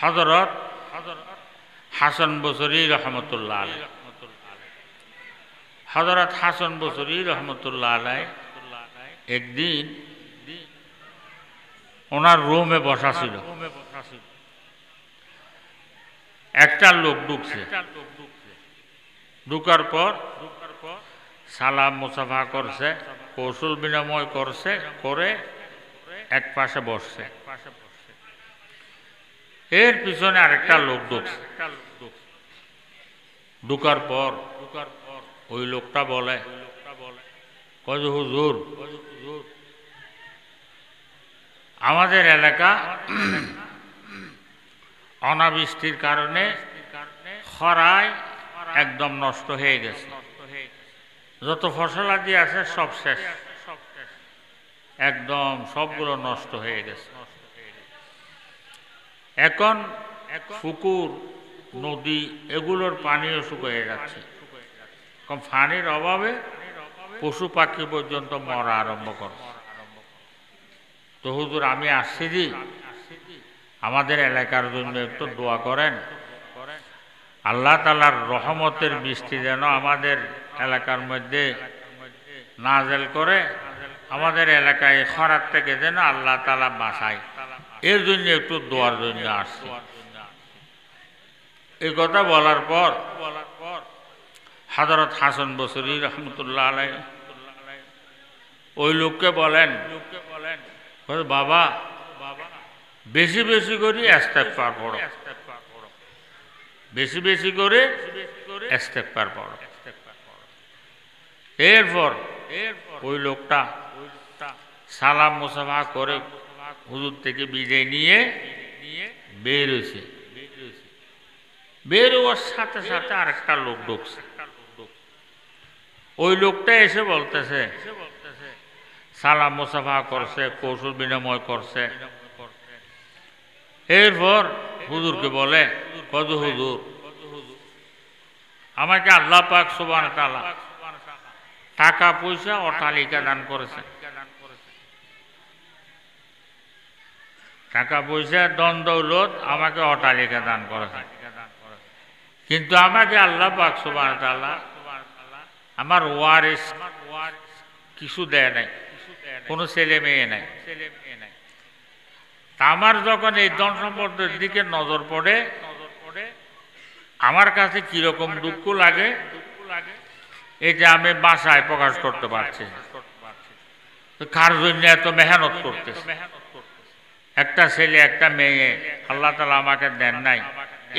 হযরত হাসান বসরি রহমতুল্লাহ আলাইহ। হযরত হাসান বসরি রহমতুল্লাহ আলাইহ একদিন ওনার রুমে বসা ছিল। একটা লোক ঢুকছে। ঢুকার পর সালাম মুসাফা করছে, কৌশল বিনিময় করছে, করে এক পাশে বসছে। এর পিছনে আরেকটা লোক ঢুকছে। ঢুকার পর ওই লোকটা বলে, হুজুর, আমাদের এলাকা অনাবৃষ্টির কারণে খরায় একদম নষ্ট হয়ে গেছে, যত ফসলাদি আছে সব শেষ, একদম সবগুলো নষ্ট হয়ে গেছে। এখন পুকুর, নদী এগুলোর পানিও শুকিয়ে যাচ্ছে। পানির অভাবে পশু পাখি পর্যন্ত মরা আরম্ভ করছে। তো হুজুর, আমি আসছি জি, আমাদের এলাকার জন্য একটু দোয়া করেন, আল্লাহ তাআলার রহমতের বৃষ্টি যেন আমাদের এলাকার মধ্যে নাজেল করে, আমাদের এলাকায় খরার থেকে যেন আল্লাহ তাআলা বাঁচায়, এর জন্য একটু দোয়ার জন্য আসছি। এই কথা বলার পর হযরত হাসান বসরি রহমতুল্লাহ আলাইহ ওই লোককে বলেন, বাবা, বেশি বেশি করে ইস্তেগফার পড়ো, বেশি বেশি করে ইস্তেগফার পড়ো। এরপর ওই লোকটা সালাম মুসাফা করে হুজুর থেকে বিদায় নিয়ে বের হয়েছে। বের হওয়ার সাথে সাথে আরেকটা লোক ঢুকছে। ওই লোকটা এসে বলতেছে, সালাম মুসাফা করছে, কৌশল বিনিময় করছে। এরপর হুজুরকে বলে, হুজুর, আমাকে আল্লাহ পাক সুবহানাহু ওয়া তাআলা টাকা পয়সা অট্টালিকা দান করেছে, টাকা পয়সা ধন দৌলত আমাকে অট্টালিকা দান করেছে, কিন্তু আমাকে আল্লাহ পাক সুবহানাহু ওয়া তাআলা আমার ওয়ারিস কিছু দেয় নাই, কোনো ছেলে মেয়ে নাই। তা আমার যখন এই ধন সম্পদের দিকে নজর পড়ে, আমার কাছে কিরকম দুঃখ লাগে এটা আমি বাসায় প্রকাশ করতে পারছি। কার জন্য এত মেহনত করতেছে, একটা ছেলে একটা মেয়ে আল্লাহ তাআলা আমাকে দেন নাই,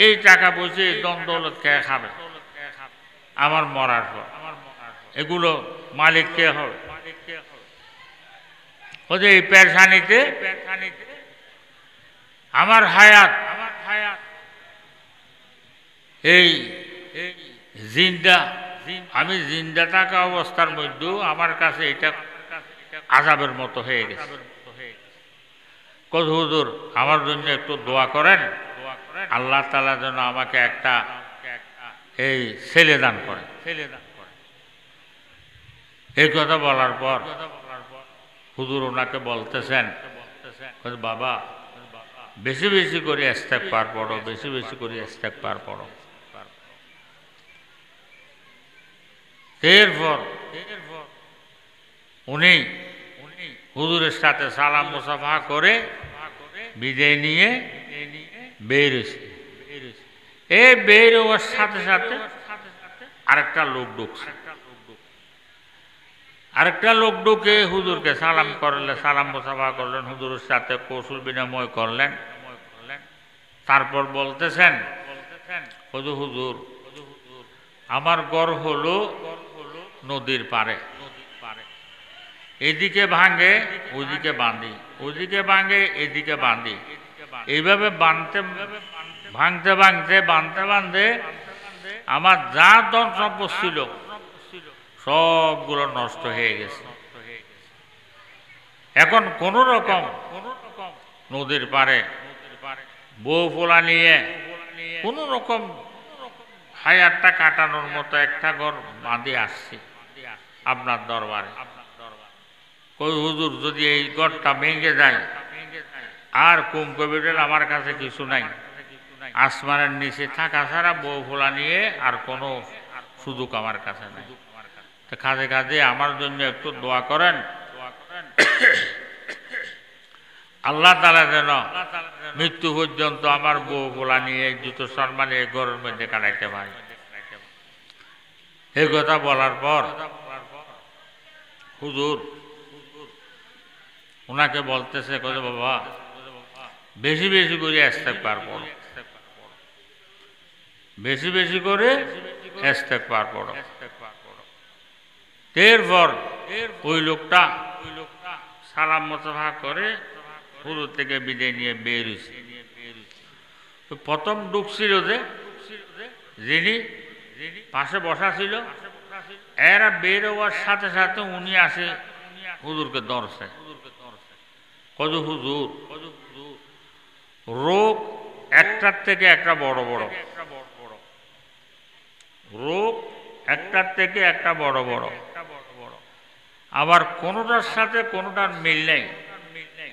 এই টাকা পয়সা এই ধন দৌলত কে খাবে আমার মরার পর? এগুলো মালিক কে হবে? এই পেরেশানিতে আমার হায়াত, এই জিন্দা, আমি জিন্দা থাকা অবস্থার মধ্যেও আমার কাছে এটা আযাবের মতো হয়ে গেছে। হুজুর, আমার জন্য একটু দোয়া করেন, আল্লাহ তাআলা যেন আমাকে একটা এই ছেলে দান করে। এই কথা বলার পর হুজুর ওনাকে বলতেছেন, বাবা, বেশি বেশি করে ইস্তেগফার পড়ো, বেশি বেশি করে ইস্তেগফার পড়ো। এরপর উনি হুজুরের সাথে সালাম মুসাফা করে বিদায় নিয়ে বের হয়েছে। এই বের হওয়ার সাথে সাথে আরেকটা লোক ঢুকছে। আরেকটা লোক ঢুকে হুজুরকে সালাম করলেন, সালাম মুসাফা করলেন, হুজুরের সাথে কৌশল বিনিময় করলেন। তারপর বলতেছেন, হুজুর, আমার ঘর হলো নদীর পাড়ে, এদিকে ভাঙে ওইদিকে বাঁধি, ওইদিকে ভাঙে এদিকে বাঁধি, এইভাবে ভাঙতে ভাঙতে বাঁধতে বাঁধতে আমার যা ধন সম্পদ ছিল সবগুলো নষ্ট হয়ে গেছে। এখন কোন রকম নদীর পাড়ে বউ পোলা নিয়ে কোন রকম হায়াতটা কাটানোর মতো একটা ঘর বাঁধে আসছি আপনার দরবারে। কই হুজুর, যদি এই ঘরটা ভেঙে যায় আর কুম কবিরের আমার কাছে কিছু নাই, আসমানের নিচে থাকা ছাড়া বউ ফোলা নিয়ে আর কোনো সুযোগ আমার কাছে নাই। তো কাজে কাজে আমার জন্য একটু দোয়া করেন, আল্লাহ তাআলা যেন মৃত্যু পর্যন্ত আমার বউ ফোলা নিয়ে জুতো শর্মা নিয়ে ঘরের মধ্যে কাটাইতে পারি। এই কথা বলার পর হুজুর ওনাকে বলতেছে, কত বাবা বেশি বেশি করে ইস্তেগফার পড়ো, বেশি বেশি করে ইস্তেগফার পড়ো। এরপর ওই লোকটা সালাম মুসাফা করে হুজুর থেকে বিদায় নিয়ে বের হয়েছে। তো প্রথম ঢুকছিল যে যিনি পাশে বসা ছিল, এরা বের হওয়ার সাথে সাথে উনি আসে হুজুরকে ধরছে। কত হুজুর রোগ একটার থেকে একটা বড় বড় রোগ, একটার থেকে একটা বড় বড়, আবার কোনোটার সাথে কোনোটার মিল নাই,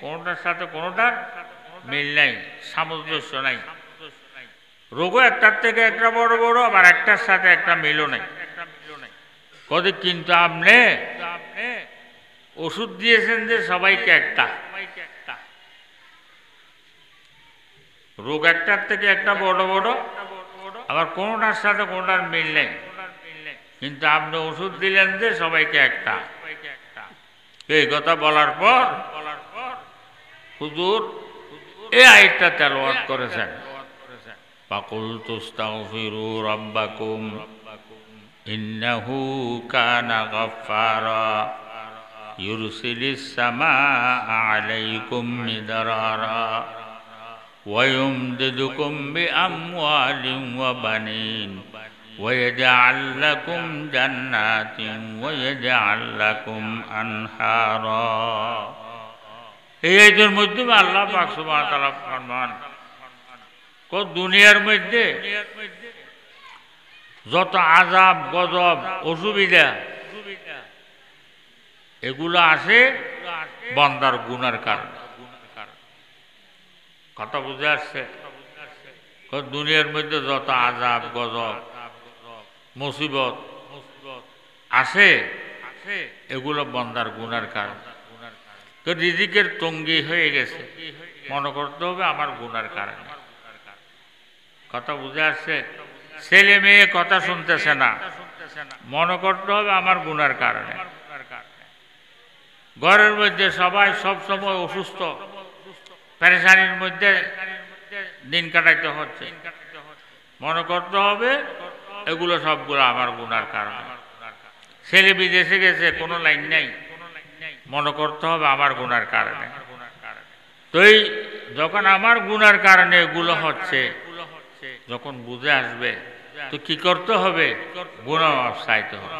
কোনোটার সাথে কোনোটার মিল নাই, সামঞ্জস্য নাই। রোগও একটার থেকে একটা বড় বড়, আবার একটার সাথে একটা মিলও নাই। কদি কিন্তু আপনি ওষুধ দিয়েছেন যে সবাইকে একটা, রোগ একটার থেকে একটা বড় বড়, আবার কোনোটার সাথে কোনোটার মিল নেই, কিন্তু আপনি ওষুধ দিলেন যে সবাইকে একটা। এই কথা বলার পর হুজুর এই আয়াতটা তেলাওয়াত করেছেন, ফাকুলতু আস্তাগফিরু রাব্বাকুম ইন্নাহু কানা গাফফারা ইউরসিলিস সামাআ আলাইকুম মিদরারা ويمددكم بأموال وبنين ويجعل لكم جنات ويجعل لكم أنهارا। এই আয়াতের মধ্যে আল্লাহ পাক সুবহানাহু ওয়া তাআলা ফরমান, দুনিয়ার মধ্যে যত আযাব গজব অসুবিধা এগুলো আসে বান্দার গুনার কারণে। কথা বুঝে আসছে? দুনিয়ার মধ্যে যত আযাব গজব মুসিবত আসে এগুলো বান্দার গুনার কারণে। তো রিজিকের তঙ্গি হয়ে গেছে, মনে করতে হবে আমার গুনার কারণে। কথা বুঝে আসছে? ছেলে মেয়ে কথা শুনতেছে না, মনে করতে হবে আমার গুনার কারণে। ঘরের মধ্যে সবাই সব সময় অসুস্থ, পেরেশানির মধ্যে দিন কাটাইতে হচ্ছে, মনে করতে হবে এগুলো সবগুলো আমার গুনার কারণে। ছেলে বিদেশে গেছে, কোনো লাইন নাই, মনে করতে হবে আমার গুনার কারণে। তো এই যখন আমার গুনার কারণে এগুলো হচ্ছে, যখন বুঝে আসবে তো কি করতে হবে? গুনাহ মাফ চাইতে হবে,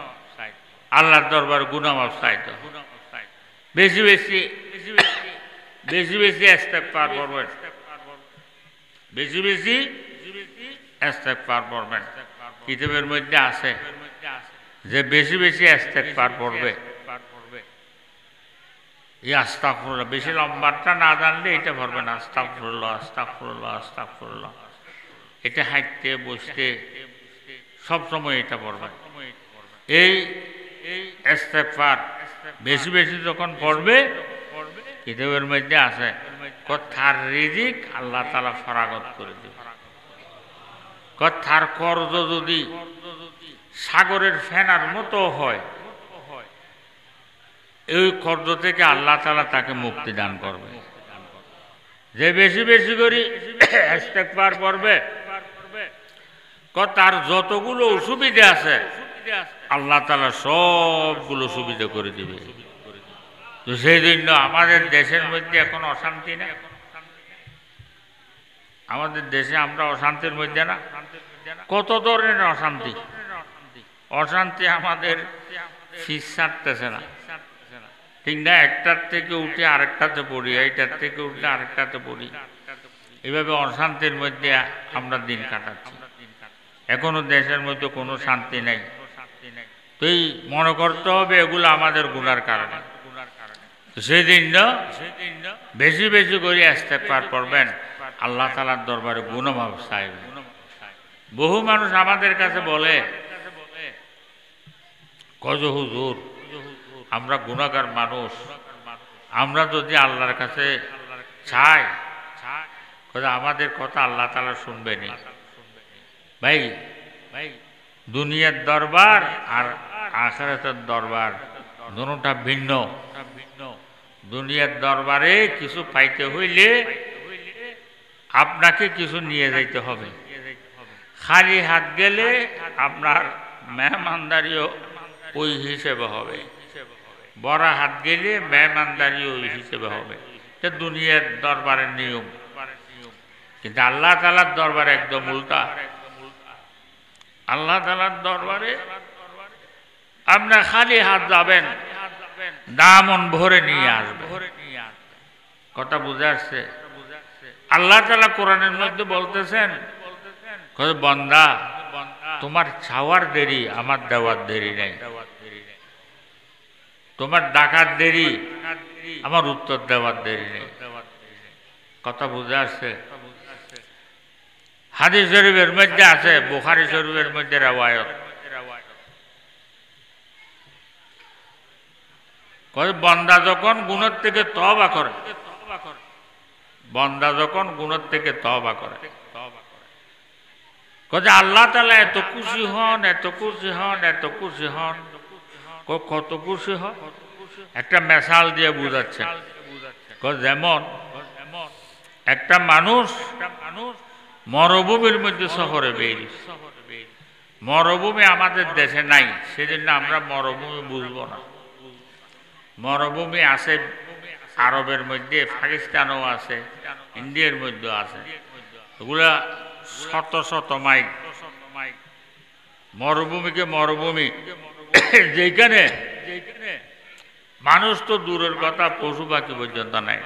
আল্লাহর দরবার গুনাহ মাফ চাইতে হবে। বেশি বেশি বেশি বেশি ইস্তেগফার করবেন, বেশি বেশি ইস্তেগফার করবেন। কিতাবের মধ্যে আছে যে বেশি বেশি ইস্তেগফার করবে, এই আস্তাগফিরুল্লাহ বেশি লম্বাটা না জানলে এটা পড়বে না। আস্তাগফিরুল্লাহ আস্তাগফিরুল্লাহ আস্তাগফিরুল্লাহ, এটা হাঁটতে বসতে সবসময় এটা পড়বে। এই ইস্তেগফার বেশি বেশি যখন পড়বে, কিতাবের মধ্যে আছে কথার রিজিক আল্লাহ তাআলা ফরাগত করে দেবে। কথার কর্জ যদি সাগরের ফেনার মতো হয়, এই কর্জ থেকে আল্লাহ তাআলা তাকে মুক্তি দান করবে। যে বেশি বেশি করে ইস্তেগফার পড়বে, তার যতগুলো অসুবিধা আছে আল্লাহ তাআলা সবগুলো সুবিধা করে দিবে। তো সেই জন্য আমাদের দেশের মধ্যে এখন অশান্তি না, আমাদের দেশে আমরা অশান্তির মধ্যে না। কত ধরনের অশান্তি, অশান্তি আমাদের ফিস ছাড়তেছে না, ঠিক না? একটার থেকে উঠে আরেকটাতে পড়ি, এইটার থেকে উঠে আরেকটাতে পড়ি, এভাবে অশান্তির মধ্যে আমরা দিন কাটাচ্ছি। এখনো দেশের মধ্যে কোনো শান্তি নাই। তো এই মনে করতে হবে এগুলো আমাদের গুনার কারণে। সেই দিন বেশি বেশি করে ইস্তেগফার করবেন, আল্লাহ তাআলার দরবারে গুনাহ চাইবে। বহু মানুষ আমাদের কাছে বলে, কজ হুজুর আমরা গুনাহগার মানুষ, আমরা যদি আল্লাহর কাছে চাই আমাদের কথা আল্লাহ তাআলা শুনবেনি। ভাই দুনিয়ার দরবার আর আখিরাতের দরবার দুটোটা ভিন্ন। দুনিয়ার দরবারে কিছু পাইতে হইলে আপনাকে কিছু নিয়ে যাইতে হবে। খালি হাত গেলে আপনার মেহমানদারিও ওই হিসেবে হবে, বড় হাত গেলে মেহমানদারিও ওই হিসেবে হবে। এটা দুনিয়ার দরবারের নিয়ম। কিন্তু আল্লাহ তাআলার দরবারে একদম উল্টা। আল্লাহ তাআলার দরবারে আপনার খালি হাত যাবেন, দামন ভরে নিয়ে আসবে। কথা বুঝে আসছে? আল্লাহ তাআলা কোরআনের মধ্যে বলতেছেন, বান্দা তোমার চাওয়ার দেরি, আমার দেওয়ার দেরি নেই। তোমার ডাকার দেরি, আমার উত্তর দেওয়ার দেরি নেই। কথা বুঝে আসছে? হাদিস শরীফের মধ্যে আছে, বুখারী শরীফের মধ্যে রওয়ায়াত, বান্দা যখন গুনাহ থেকে তওবা করে, বান্দা যখন গুনাহ থেকে তওবা করে, আল্লাহ তাআলা এত খুশি হন, এত খুশি হন, এত খুশি হন। কত খুশি হন একটা মেসাল দিয়ে বুঝাচ্ছেন। যেমন একটা মানুষ মরুভূমির মধ্যে সফরে বেরিয়েছে। মরুভূমি আমাদের দেশে নাই, সেজন্য আমরা মরুভূমি বুঝবো না। মরুভূমি আছে আরবের মধ্যে, পাকিস্তানও আছে, ইন্ডিয়ার মধ্যে আছে। এগুলা শত শত মাইল মরুভূমিকে মরুভূমি, যেখানে মানুষ তো দূরের কথা, পশু পাখি পর্যন্ত নাই।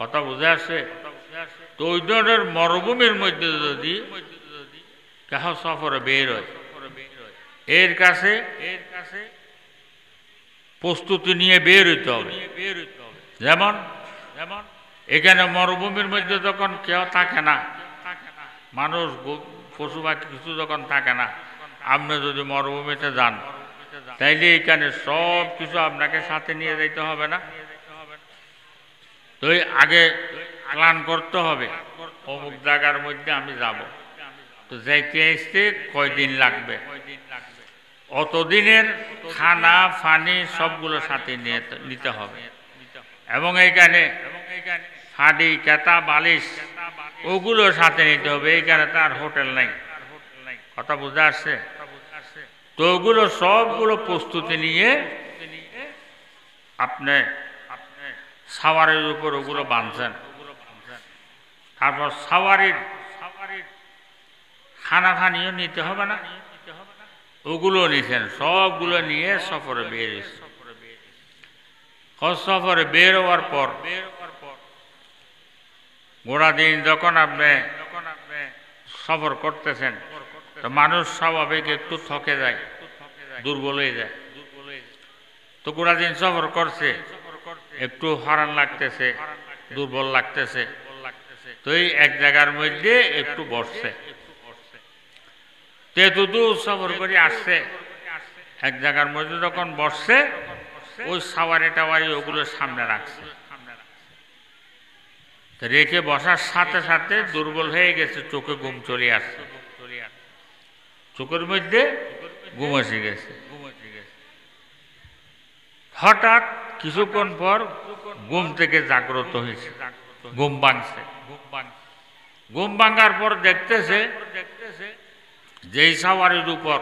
কথা বুঝে আসছে? তো ওই ধরনের মরুভূমির মধ্যে যদি কেহ সফরে বের হয়, এর কাছে প্রস্তুতি নিয়ে বের হইতে হবে। যেমন এখানে মরুভূমির মধ্যে যখন কেউ থাকে না, মানুষ পশু পাখি কিছু যখন থাকে না, আপনি যদি মরুভূমিতে যান তাইলে এখানে সব কিছু আপনাকে সাথে নিয়ে যাইতে হবে না? তো আগে প্ল্যান করতে হবে, অমুক জায়গার মধ্যে আমি যাব, তো যাইতে আসতে কয়দিন লাগবে, অতদিনের খানা পানি সবগুলো সাথে নিতে হবে। এবং এইখানে হাঁড়ি কেতা বালিশ ওগুলো সাথে নিতে হবে। এইখানে তার হোটেল নাই। কথা বুঝে আসছে? তো ওগুলো সবগুলো প্রস্তুতি নিয়ে আপনি সাওয়ারের উপর ওগুলো বাঁধছেন। তারপর সাওয়ারির খানা ফানিও নিতে হবে না, ওগুলো নিছেন। সবগুলো নিয়ে সফরে বের হয়েছে। সফরে বের হওয়ার পর গোড়া দিন যখন আপনি সফর করতেছেন, তো মানুষ স্বাভাবিক একটু থকে যায়, দুর্বল হয়ে যায়। তো গোড়া দিন সফর করছে, একটু হরান লাগতেছে, দুর্বল লাগতেছে, তো এই এক জায়গার মধ্যে একটু বসছে। তেতুদূর সফর করে আসছে, এক জায়গার মধ্যে যখন বসছে, ওই সাওয়ারি টাওয়ারি ওগুলো সামনে রাখছে। রেখে বসার সাথে সাথে দুর্বল হয়ে গেছে, চোখে ঘুম চলে আসছে, চোখের মধ্যে ঘুম এসে গেছে। হঠাৎ কিছুক্ষণ পর ঘুম থেকে জাগ্রত হয়েছে, ঘুম ভাঙছে। ঘুম ভাঙার পর দেখতেছে যেই সাওয়ারির উপর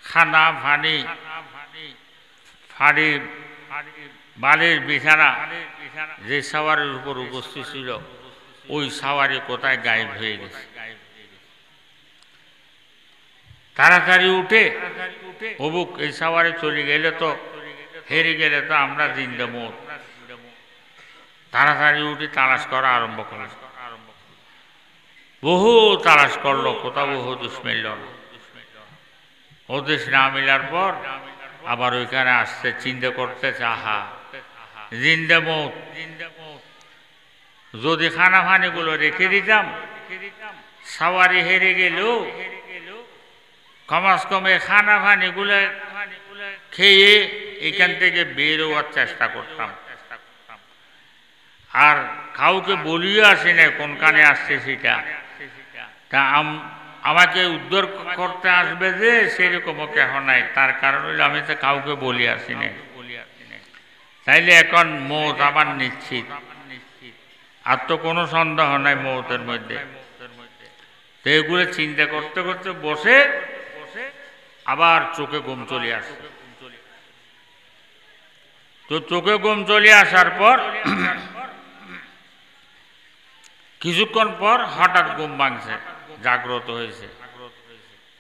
খানা ফানি ফাড়ি বালির বিছানা যে সাওয়ারির উপর উপস্থিত ছিল, ওই সাওয়ারি কোথায় গায়েব হয়ে গেছে। তাড়াতাড়ি উঠে অবুক এই সাওয়ারি চলে গেলে তো, হেরে গেলে তো আমরা জিন্দা মোট। তাড়াতাড়ি উঠে তালাশ করা আরম্ভ করল। বহু তালাশ করলো, কোথাও হদিস মিলল না। হদিস না মিলার পর আবার ওইখানে আসছে, চিন্তা করতেছে, আহা জিন্দা মৌত, যদি খানা ফানিগুলো রেখে দিতাম, সাওয়ারি হেরে গেলেও কমাস কমে খানা ফানিগুলো খেয়ে এখান থেকে বের হওয়ার চেষ্টা করতাম। আর কাউকে বলিও আসি না কোনখানে আসছে সেটা, তা আমাকে উদ্ধার করতে আসবে যে সেরকমও কেহ নাই। তার কারণ হইলে আমি তো কাউকে বলি আসি না। তাইলে এখন মৌত আমার নিশ্চিত, আর তো কোনো সন্দেহ নাই মৌতের মধ্যে। তো এগুলো চিন্তা করতে করতে বসে আবার চোখে ঘুম চলে আসে। তো চোখে ঘুম চলে আসার পর কিছুক্ষণ পর হঠাৎ ঘুম ভাঙছে, জাগ্রত হয়েছে।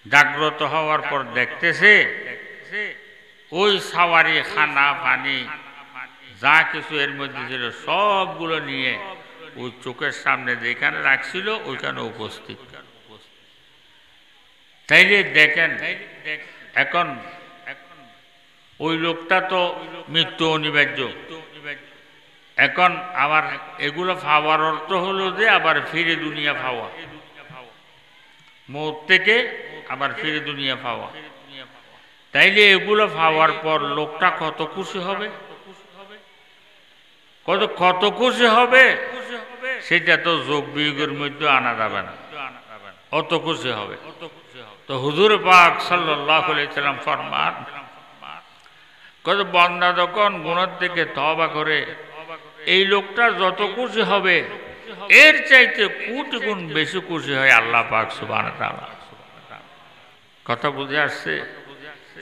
জাগ্রত হওয়ার পর দেখতেছে ওই সাওয়ারি খানা পানি যা কিছু এর মধ্যে ছিল সবগুলো নিয়ে ওই চোখের সামনে যেখানে রাখছিল ওইখানে উপস্থিত। তাইলে দেখেন এখন ওই লোকটা তো মৃত্যু অনিবার্য। এখন আবার এগুলো পাওয়ার অর্থ হলো যে আবার ফিরে দুনিয়া পাওয়া, মৌত থেকে আবার ফিরে দুনিয়া পাওয়া। তাইলে এগুলো পাওয়ার পর লোকটা কত খুশি হবে, কত খুশি হবে সেটা তো যোগ বিয়োগের মধ্যে আনা যাবে না, অত খুশি হবে। তো হুজুর পাক সাল্লাল্লাহু আলাইহি সাল্লাম ফরমান, কত বান্দা যখন গুনাহ থেকে তওবা করে এই লোকটা যত খুশি হবে এর চাইতে কোটি গুণ বেশি খুশি হয় আল্লাহ পাক সুবহানাহু ওয়া তাআলা। কথা বুঝে আসছে?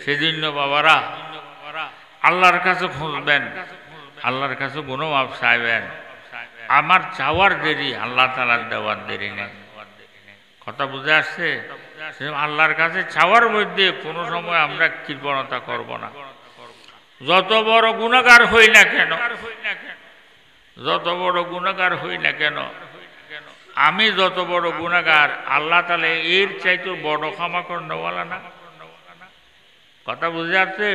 সেজন্য বাবারা আল্লাহর কাছে খুঁজবেন, আল্লাহর কাছে গুনাহ মাফ চাইবেন। আমার চাওয়ার দেরি, আল্লাহ তাআলার দেওয়ার দেরি নেই। কথা বুঝে আসছে? আল্লাহর কাছে চাওয়ার মধ্যে কোনো সময় আমরা কৃপণতা করব না। যত বড় গুনাহগার হই না কেন, যত বড় গুনাহগার হই না কেন, আমি যত বড় গুনাহগার আল্লাহ তাআলা এর চাইতে বড় ক্ষমা করনেওয়ালা না। কথা বুঝে আসছে?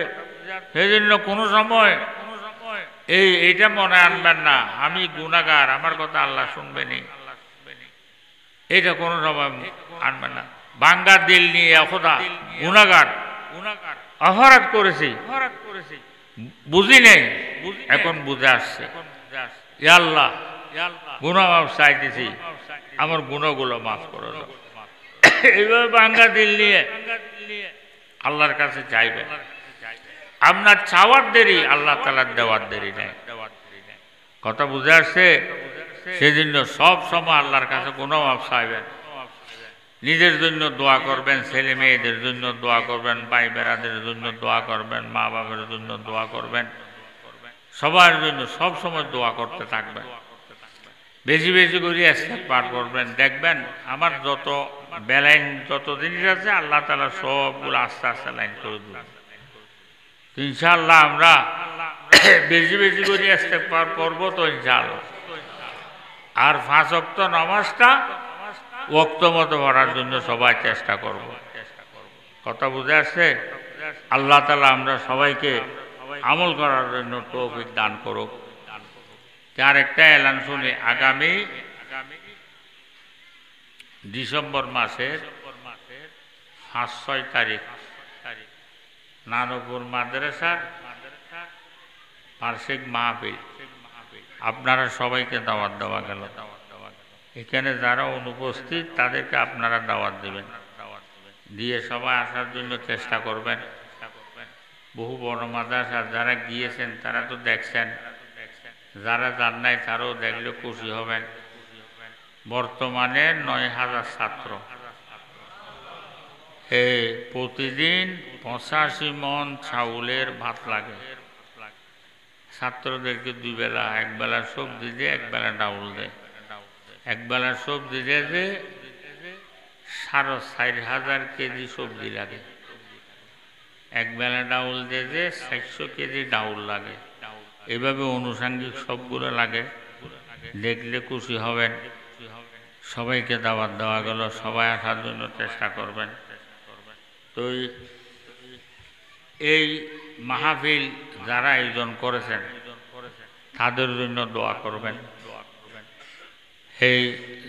সেই জন্য কোনো সময় এইটা মনে আনবেন না আমি গুনাহগার, আমার কথা আল্লাহ শুনবেনি, এটা কোনো সময় আনবেন না। ভাঙ্গা দিল নিয়ে খোদা গুনাহগার, অপরাধ করেছি, বুঝি নেই, এখন বুঝে আসছে। ইয়া আল্লাহ গুনাহ মাফ চাইতেছি, আমার গুনাহগুলো মাফ করে দাও। এইভাবে ভাঙ্গা দিল নিয়ে আল্লাহর কাছে চাইবেন। আপনার চাওয়ার দেরি, আল্লাহ তাআলার দেওয়ার দেরি নেই। কথা বুঝে আসছে? সেজন্য সব সময় আল্লাহর কাছে গুনাহ মাফ চাইবেন। নিজের জন্য দোয়া করবেন, ছেলে মেয়েদের জন্য দোয়া করবেন, ভাই বেড়াদের জন্য দোয়া করবেন, মা বাবার জন্য দোয়া করবেন, সবার জন্য সব সময় দোয়া করতে থাকবেন। বেশি বেশি করে ইস্তেগফার করবেন। দেখবেন আমার যত বেলাইন যত জিনিস আছে আল্লাহ তাআলা সবগুলো আস্তে আস্তে লাইন করে দেবেন। ইনশাআল্লাহ আমরা বেশি বেশি করে ইস্তেগফার করবো তো ইনশাআল্লাহ। আর 5 ওয়াক্ত নামাজটা ওয়াক্ত মতো পড়ার জন্য সবাই চেষ্টা করব। কথা বুঝে আসছে? আল্লাহ তাআলা আমরা সবাইকে আমল করার জন্য তৌফিক দান করুক। তার একটা এলান শুনি, আগামী ডিসেম্বর মাসের 5-6 তারিখ নানপুর মাদ্রাসার বার্ষিক মাহফিল, আপনারা সবাইকে দাওয়াত দেওয়া গেল। এখানে যারা অনুপস্থিত তাদেরকে আপনারা দাওয়াত দেবেন, দিয়ে সবাই আসার জন্য চেষ্টা করবেন। বহু বড় মাদ্রাসা যারা গিয়েছেন তারা তো দেখছেন, যারা যান নাই তারাও দেখলে খুশি হবেন। বর্তমানে 9000 ছাত্র, প্রতিদিন 85 মণ চাউলের ভাত লাগে। ছাত্রদেরকে 2 বেলা, 1 বেলা সবজি দিয়ে 1 বেলা ডাউল দেয়। 1 বেলা সবজি দিয়ে যে 4500 কেজি সবজি লাগে। 1 বেলা ডাউল দিয়ে যে 400 কেজি ডাউল লাগে। এভাবে অনুষঙ্গিক সবগুলো লাগে, দেখলে খুশি হবেন। সবাইকে দাওয়াত দেওয়া গেল, সবাই আসার জন্য চেষ্টা করবেন। তো এই মাহফিল যারা আয়োজন করেছেন তাদের জন্য দোয়া করবেন। এই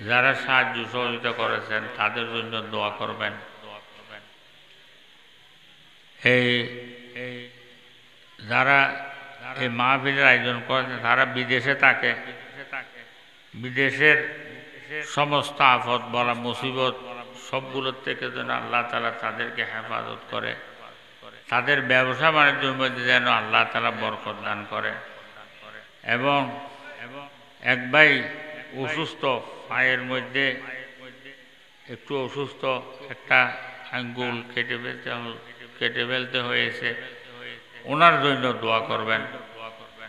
যারা সাহায্য সহযোগিতা করেছেন তাদের জন্য দোয়া করবেন। এই যারা এই মাহফিলের আয়োজন করেছেন তারা বিদেশে থাকে, বিদেশের সমস্ত আফত বলা মুসিবত সবগুলোর থেকে যেন আল্লাহ তাআলা তাদেরকে হেফাজত করে, তাদের ব্যবসা বাণিজ্যের মধ্যে যেন আল্লাহ তাআলা বরকত দান করে। এবং এক ভাই অসুস্থ, পায়ের মধ্যে একটু অসুস্থ, একটা আঙ্গুল কেটে ফেলতে হয়েছে, ওনার জন্য দোয়া করবেন।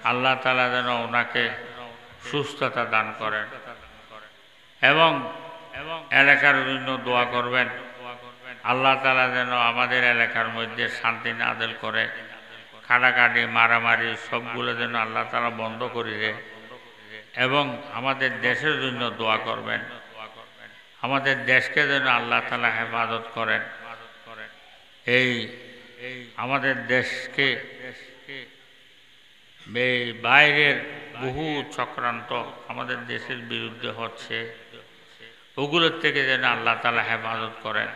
আল্লাহ তাআলা যেন ওনাকে সুস্থতা দান করেন। এবং এলাকার জন্য দোয়া করবেন, আল্লাহ তাআলা যেন আমাদের এলাকার মধ্যে শান্তি নাযিল করে, কাটাকাটি মারামারি সবগুলো যেন আল্লাহ তাআলা বন্ধ করে দেয়। এবং আমাদের দেশের জন্য দোয়া করবেন, আমাদের দেশকে যেন আল্লাহ তাআলা হেফাজত করেন। এই আমাদের দেশকে বাইরের বহু চক্রান্ত আমাদের দেশের বিরুদ্ধে হচ্ছে, ওগুলোর থেকে যেন আল্লাহ তাআলা হেফাজত করেন,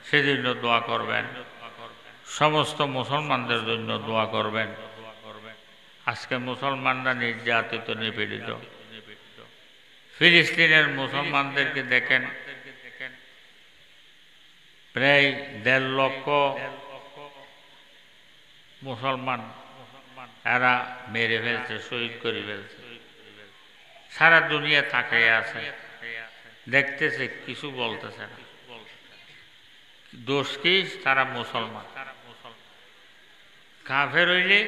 সেজন্য দোয়া করবেন। সমস্ত মুসলমানদের জন্য দোয়া করবেন। আজকে মুসলমানরা নির্যাতিত, নিপীড়িত। ফিলিস্তিনের মুসলমানদেরকে দেখেন, প্রায় 1.5 লক্ষ মুসলমান এরা মেরে ফেলছে, শহীদ করে ফেলছে। সারা দুনিয়া তাকিয়ে আছে, দেখতেছে, কিছু বলতেছে না। দোষ কি? তারা মুসলমান। কাফের হইলে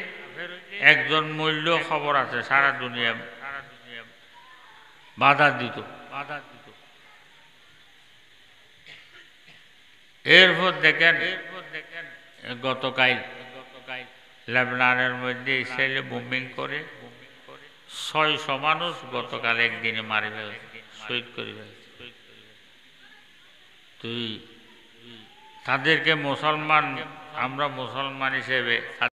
একজন মূল্য খবর আছে, সারা দুনিয়া বাধা দিত। এরপর দেখেন গতকাল লেবাননের মধ্যে ইসরায়েলে বোম্বিং করে 600 মানুষ গতকাল একদিনে মারি ফেলছে, শহীদ করে ফেলছে। তুই তাদেরকে মুসলমান, আমরা মুসলমান হিসেবে